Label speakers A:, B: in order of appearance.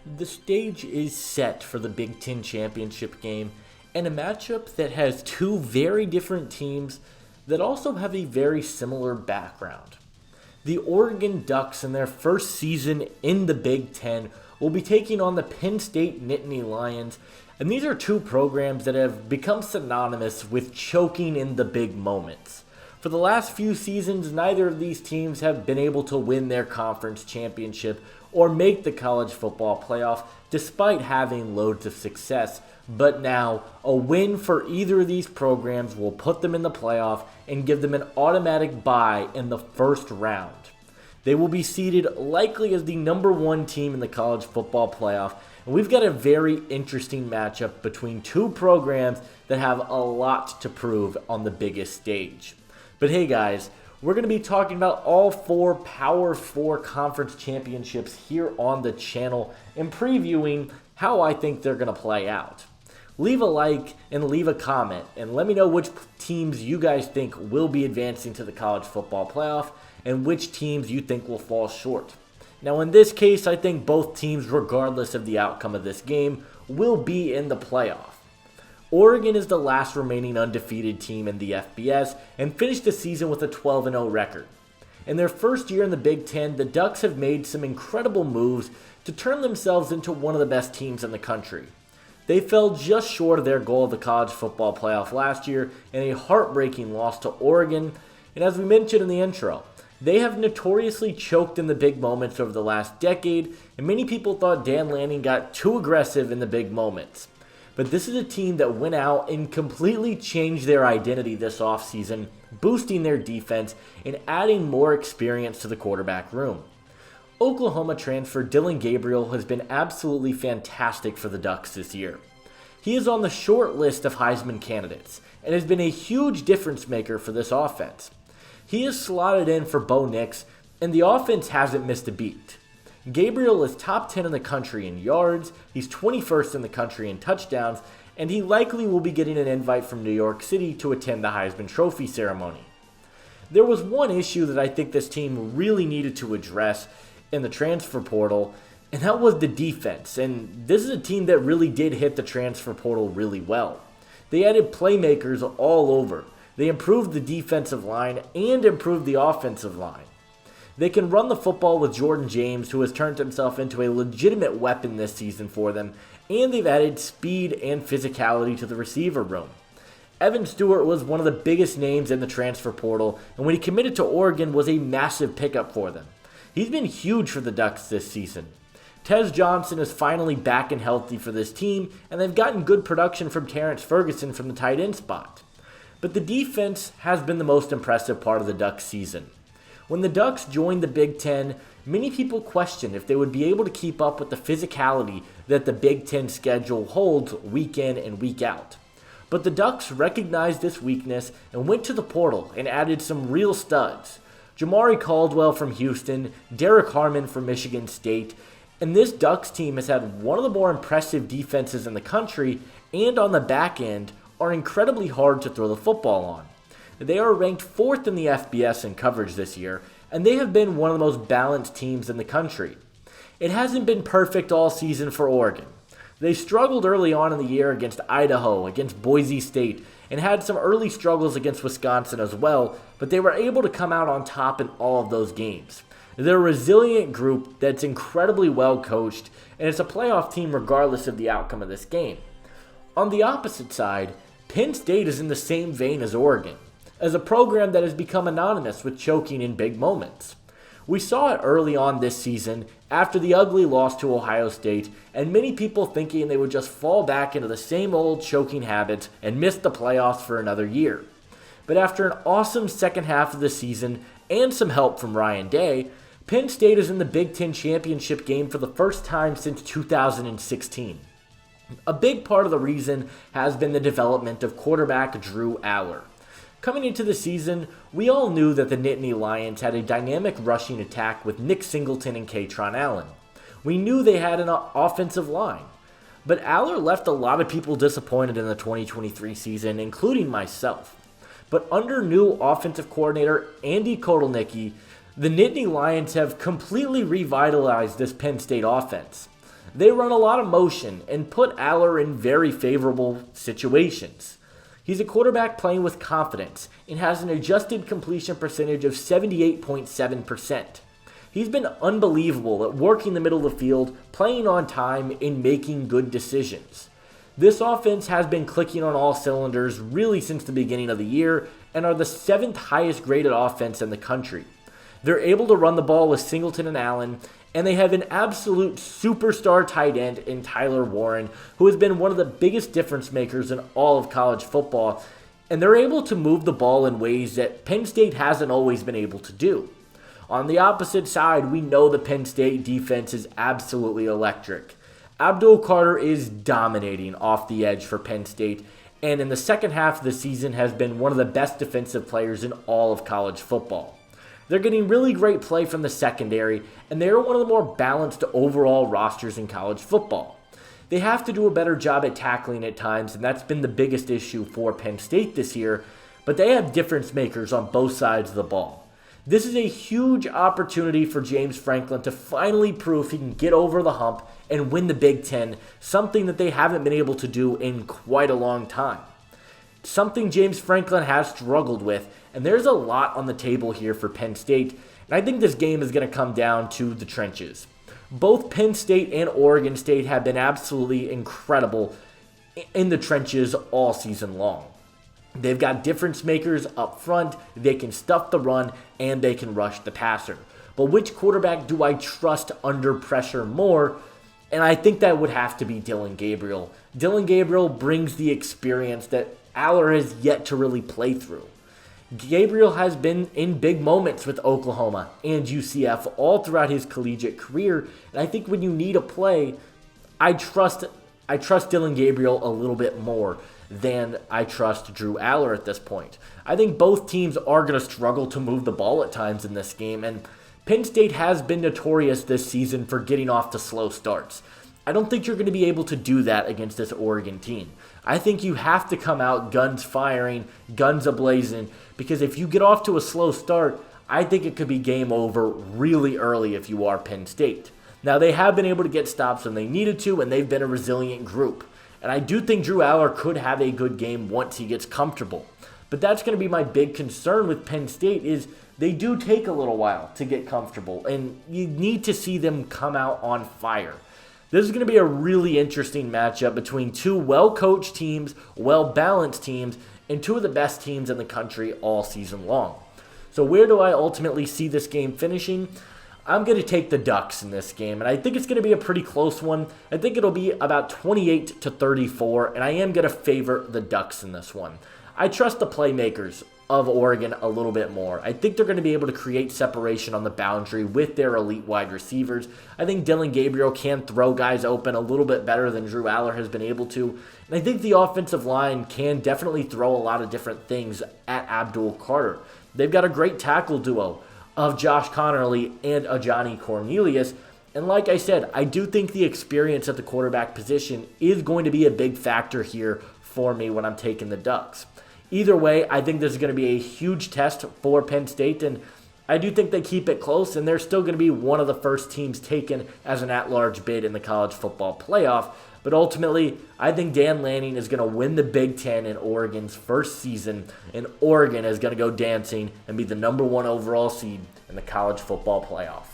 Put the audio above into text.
A: The stage is set for the Big Ten championship game and a matchup that has two very different teams that also have a very similar background. The Oregon Ducks in their first season in the Big Ten will be taking on the Penn State Nittany Lions, and these are two programs that have become synonymous with choking in the big moments. For the last few seasons, neither of these teams have been able to win their conference championship or make the college football playoff despite having loads of success. But now, a win for either of these programs will put them in the playoff and give them an automatic bye in the first round. They will be seeded likely as the number one team in the college football playoff, and we've got a very interesting matchup between two programs that have a lot to prove on the biggest stage. But hey guys, we're going to be talking about all four Power 4 conference championships here on the channel and previewing how I think they're going to play out. Leave a like and leave a comment and let me know which teams you guys think will be advancing to the college football playoff and which teams you think will fall short. Now in this case, I think both teams, regardless of the outcome of this game, will be in the playoff. Oregon is the last remaining undefeated team in the FBS and finished the season with a 12-0 record. In their first year in the Big Ten, the Ducks have made some incredible moves to turn themselves into one of the best teams in the country. They fell just short of their goal of the college football playoff last year in a heartbreaking loss to Oregon, and as we mentioned in the intro, they have notoriously choked in the big moments over the last decade, and many people thought Dan Lanning got too aggressive in the big moments. But this is a team that went out and completely changed their identity this offseason, boosting their defense and adding more experience to the quarterback room. Oklahoma transfer Dillon Gabriel has been absolutely fantastic for the Ducks this year. He is on the short list of Heisman candidates and has been a huge difference maker for this offense. He is slotted in for Bo Nix, and the offense hasn't missed a beat. Gabriel is top 10 in the country in yards, he's 21st in the country in touchdowns, and he likely will be getting an invite from New York City to attend the Heisman Trophy ceremony. There was one issue that I think this team really needed to address in the transfer portal, and that was the defense. And this is a team that really did hit the transfer portal really well. They added playmakers all over. They improved the defensive line and improved the offensive line. They can run the football with Jordan James, who has turned himself into a legitimate weapon this season for them, and they've added speed and physicality to the receiver room. Evan Stewart was one of the biggest names in the transfer portal, and when he committed to Oregon was a massive pickup for them. He's been huge for the Ducks this season. Tez Johnson is finally back and healthy for this team, and they've gotten good production from Terrence Ferguson from the tight end spot. But the defense has been the most impressive part of the Ducks season. When the Ducks joined the Big Ten, many people questioned if they would be able to keep up with the physicality that the Big Ten schedule holds week in and week out. But the Ducks recognized this weakness and went to the portal and added some real studs. Jamari Caldwell from Houston, Derek Harmon from Michigan State, and this Ducks team has had one of the more impressive defenses in the country, and on the back end are incredibly hard to throw the football on. They are ranked 4th in the FBS in coverage this year, and they have been one of the most balanced teams in the country. It hasn't been perfect all season for Oregon. They struggled early on in the year against Idaho, against Boise State, and had some early struggles against Wisconsin as well, but they were able to come out on top in all of those games. They're a resilient group that's incredibly well coached, and it's a playoff team regardless of the outcome of this game. On the opposite side, Penn State is in the same vein as Oregon, as a program that has become anonymous with choking in big moments. We saw it early on this season after the ugly loss to Ohio State, and many people thinking they would just fall back into the same old choking habits and miss the playoffs for another year. But after an awesome second half of the season and some help from Ryan Day, Penn State is in the Big Ten championship game for the first time since 2016. A big part of the reason has been the development of quarterback Drew Aller. Coming into the season, we all knew that the Nittany Lions had a dynamic rushing attack with Nick Singleton and Kaytron Allen. We knew they had an offensive line. But Aller left a lot of people disappointed in the 2023 season, including myself. But under new offensive coordinator Andy Kotelnicki, the Nittany Lions have completely revitalized this Penn State offense. They run a lot of motion and put Aller in very favorable situations. He's a quarterback playing with confidence and has an adjusted completion percentage of 78.7%. He's been unbelievable at working the middle of the field, playing on time, and making good decisions. This offense has been clicking on all cylinders really since the beginning of the year and are the 7th highest graded offense in the country. They're able to run the ball with Singleton and Allen, and they have an absolute superstar tight end in Tyler Warren, who has been one of the biggest difference makers in all of college football, and they're able to move the ball in ways that Penn State hasn't always been able to do. On the opposite side, we know the Penn State defense is absolutely electric. Abdul Carter is dominating off the edge for Penn State, and in the second half of the season has been one of the best defensive players in all of college football. They're getting really great play from the secondary, and they're one of the more balanced overall rosters in college football. They have to do a better job at tackling at times, and that's been the biggest issue for Penn State this year, but they have difference makers on both sides of the ball. This is a huge opportunity for James Franklin to finally prove he can get over the hump and win the Big Ten, something that they haven't been able to do in quite a long time. Something James Franklin has struggled with, and there's a lot on the table here for Penn State, and I think this game is going to come down to the trenches. Both Penn State and Oregon State have been absolutely incredible in the trenches all season long. They've got difference makers up front, they can stuff the run, and they can rush the passer. But which quarterback do I trust under pressure more? And I think that would have to be Dillon Gabriel. Dillon Gabriel brings the experience that Aller has yet to really play through. Gabriel has been in big moments with Oklahoma and UCF all throughout his collegiate career, and I think when you need a play, I trust Dillon Gabriel a little bit more than I trust Drew Aller at this point. I think both teams are going to struggle to move the ball at times in this game, and Penn State has been notorious this season for getting off to slow starts. I don't think you're going to be able to do that against this Oregon team. I think you have to come out guns firing, guns ablazing, because if you get off to a slow start, I think it could be game over really early if you are Penn State. Now, they have been able to get stops when they needed to, and they've been a resilient group. And I do think Drew Aller could have a good game once he gets comfortable. But that's going to be my big concern with Penn State is they do take a little while to get comfortable, and you need to see them come out on fire. This is going to be a really interesting matchup between two well-coached teams, well-balanced teams, and two of the best teams in the country all season long. So where do I ultimately see this game finishing? I'm going to take the Ducks in this game, and I think it's going to be a pretty close one. I think it'll be about 28-34, and I am going to favor the Ducks in this one. I trust the playmakers of Oregon a little bit more. I think they're going to be able to create separation on the boundary with their elite wide receivers. I think Dillon Gabriel can throw guys open a little bit better than Drew Aller has been able to. And I think the offensive line can definitely throw a lot of different things at Abdul Carter. They've got a great tackle duo of Josh Connerly and Ajani Cornelius. And like I said, I do think the experience at the quarterback position is going to be a big factor here for me when I'm taking the Ducks. Either way, I think this is going to be a huge test for Penn State, and I do think they keep it close, and they're still going to be one of the first teams taken as an at-large bid in the college football playoff. But ultimately, I think Dan Lanning is going to win the Big Ten in Oregon's first season, and Oregon is going to go dancing and be the number 1 overall seed in the college football playoff.